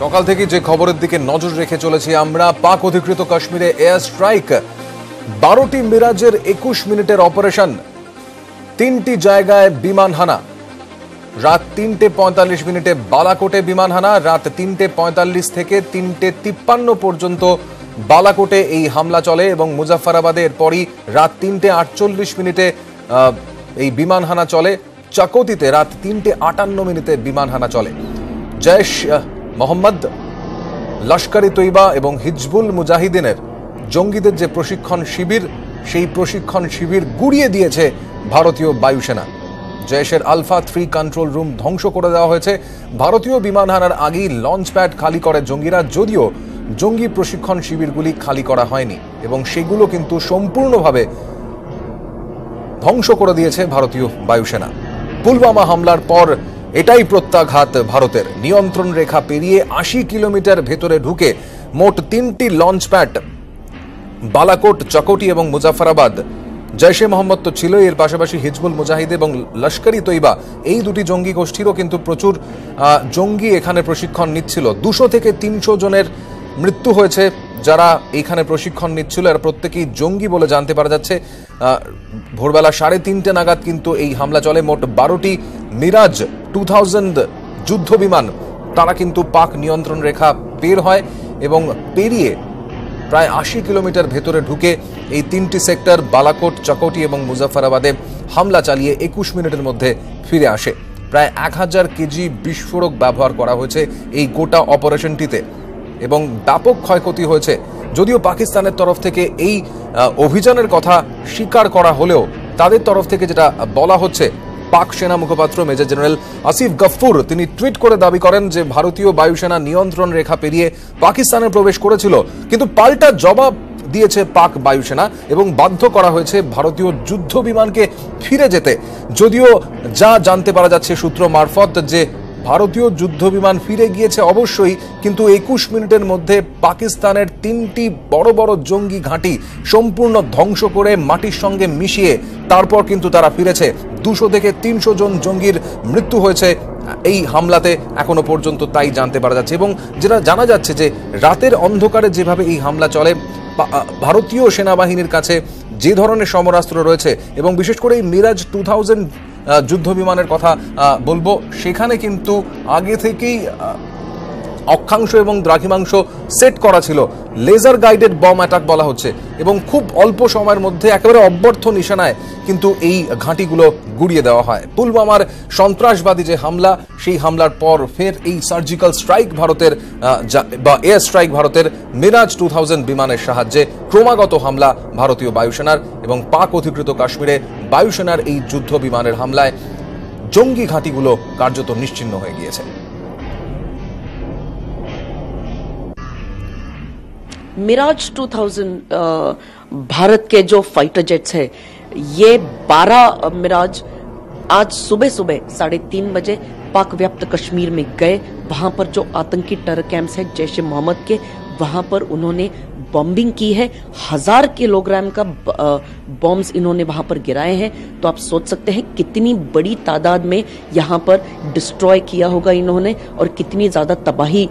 সকাল থেকে যে খবরের দিকে নজর রেখে চলেছি আমরা, পাক অধিকৃত কাশ্মীরে এয়ার স্ট্রাইক, 12টি মিরাজের 21 মিনিটের অপারেশন, 3টি জায়গায় বিমান হানা। রাত 3:45 মিনিটে বালাকোটে বিমান হানা, রাত 3:45 থেকে 3:53 পর্যন্ত বালাকোটে এই হামলা চলে এবং মুজাফফরাবাদে এরপরই রাত 3:48 মিনিটে এই বিমান হানা চলে। চাকোতিতে রাত 3:58 মিনিটে বিমান হানা চলে। জৈশ মোহাম্মদ, লস্কর-ই তৈবা এবং হিজবুল মুজাহিদিনের জঙ্গিদের যে প্রশিক্ষণ শিবির, সেই প্রশিক্ষণ শিবির গুড়িয়ে দিয়েছে ভারতীয় বায়ুসেনা। জৈশের আলফা 3 কন্ট্রোল রুম ধ্বংস করে দেওয়া হয়েছে। ভারতীয় বিমান হানার আগেই লঞ্চ প্যাড খালি করে জঙ্গিরা, যদিও জঙ্গি প্রশিক্ষণ শিবিরগুলি খালি করা হয়নি এবং সেগুলো কিন্তু সম্পূর্ণভাবে ধ্বংস করে দিয়েছে ভারতীয় বায়ুসেনা। পুলওয়ামা হামলার পর এটাই প্রত্যাঘাত ভারতের। নিয়ন্ত্রণ রেখা পেরিয়ে 80 কিলোমিটার ভেতরে ঢুকে মোট 3টি লঞ্চ প্যাড, বালাকোট, চকোটি এবং মুজাফফরাবাদ। জৈশে মোহাম্মদ তো ছিল, এর পাশাপাশি হিজবুল মুজাহিদ এবং লস্কর-ই তৈবা, এই দুটি জঙ্গি গোষ্ঠীরও কিন্তু প্রচুর জঙ্গি এখানে প্রশিক্ষণ নিচ্ছিল। 200 থেকে 300 জনের মৃত্যু হয়েছে যারা এখানে প্রশিক্ষণ নিচ্ছিল। এরা প্রত্যেকেই জঙ্গি বলে জানতে পারা যাচ্ছে। ভোরবেলা 3:30 নাগাদ কিন্তু এই হামলা চলে। মোট 12টি মিরাজ 2000 যুদ্ধ বিমান তারা কিন্তু পাক নিয়ন্ত্রণ রেখা বের হয় এবং পেরিয়ে প্রায় 80 কিলোমিটার ভেতরে ঢুকে এই 3টি সেক্টর বালাকোট, চকোটি এবং মুজাফফরাবাদে হামলা চালিয়ে 21 মিনিটের মধ্যে ফিরে আসে। প্রায় 1000 কেজি বিস্ফোরক ব্যবহার করা হয়েছে এই গোটা অপারেশনটিতে এবং ব্যাপক ক্ষয়ক্ষতি হয়েছে। যদিও পাকিস্তানের তরফ থেকে এই অভিযানের কথা স্বীকার করা হলেও তাদের তরফ থেকে যেটা বলা হচ্ছে, পাক সেনা মুখপাত্র মেজর জেনারেল আসিফ গফুর তিনি টুইট করে দাবি করেন যে ভারতীয় বায়ুসেনা নিয়ন্ত্রণ রেখা পেরিয়ে পাকিস্তানে প্রবেশ করেছিল, কিন্তু পাল্টা জবাব দিয়েছে পাক বায়ুসেনা এবং বাধ্য করা হয়েছে ভারতীয় যুদ্ধ বিমানকে ফিরে যেতে। যদিও যা জানতে পারা যাচ্ছে সূত্র মারফত যে ভারতীয় যুদ্ধ বিমান ফিরে গিয়েছে অবশ্যই, কিন্তু 21 মিনিটের মধ্যে পাকিস্তানের 3টি বড় বড় জঙ্গি ঘাঁটি সম্পূর্ণ ধ্বংস করে মাটির সঙ্গে মিশিয়ে তারপর কিন্তু তারা ফিরেছে। 200 থেকে 300 জন জঙ্গির মৃত্যু হয়েছে এই হামলাতে এখনো পর্যন্ত, তাই জানতে পারা যাচ্ছে। এবং যেটা জানা যাচ্ছে যে রাতের অন্ধকারে যেভাবে এই হামলা চলে, ভারতীয় সেনাবাহিনীর কাছে যে ধরনের সমরাস্ত্র রয়েছে এবং বিশেষ করে এই মিরাজ 2000 যুদ্ধ বিমানের কথা বলবো, সেখানে কিন্তু আগে থেকেই অক্ষাংশ এবং দ্রাঘিমাংশ সেট করা ছিল। লেজার গাইডেড বম অ্যাটাক বলা হচ্ছে এবং খুব অল্প সময়ের মধ্যে একেবারে অব্যর্থ নিশানায় কিন্তু এই ঘাঁটিগুলো গুড়িয়ে দেওয়া হয়। পুলওয়ামার সন্ত্রাসবাদী যে হামলা, সেই হামলার পর ফের এই সার্জিক্যাল স্ট্রাইক ভারতের বা এয়ার স্ট্রাইক ভারতের মিরাজ 2000 বিমানের সাহায্যে ক্রমাগত হামলা ভারতীয় বায়ুসেনার এবং পাক অধিকৃত কাশ্মীরে বায়ুসেনার এই যুদ্ধ বিমানের হামলায় জঙ্গি ঘাঁটিগুলো কার্যত নিশ্চিহ্ন হয়ে গিয়েছে। मिराज 2000 भारत के जो फाइटर जेट्स है, ये 12 मिराज आज सुबह 3:30 बजे पाक व्याप्त कश्मीर में गए। वहां पर जो आतंकी टेरर कैंप्स है जैश-ए मोहम्मद के, वहां पर उन्होंने बॉम्बिंग की है। 1000 किलोग्राम का बॉम्ब्स इन्होंने वहां पर गिराए हैं। तो आप सोच सकते हैं कितनी बड़ी तादाद में यहां पर डिस्ट्रॉय किया होगा इन्होंने और कितनी ज्यादा तबाही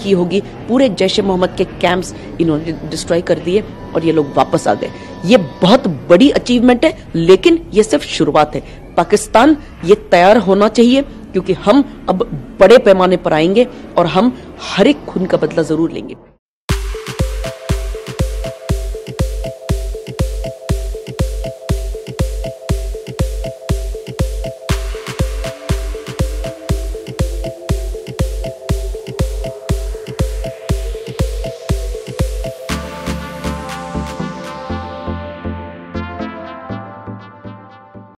की होगी। पूरे जैश-ए मोहम्मद के कैंप्स इन्होंने डिस्ट्रॉय कर दिए और ये लोग वापस आ गए। ये बहुत बड़ी अचीवमेंट है, लेकिन ये सिर्फ शुरुआत है। पाकिस्तान ये तैयार होना चाहिए, क्योंकि हम अब बड़े पैमाने पर आएंगे और हम हर एक खून का बदला जरूर लेंगे।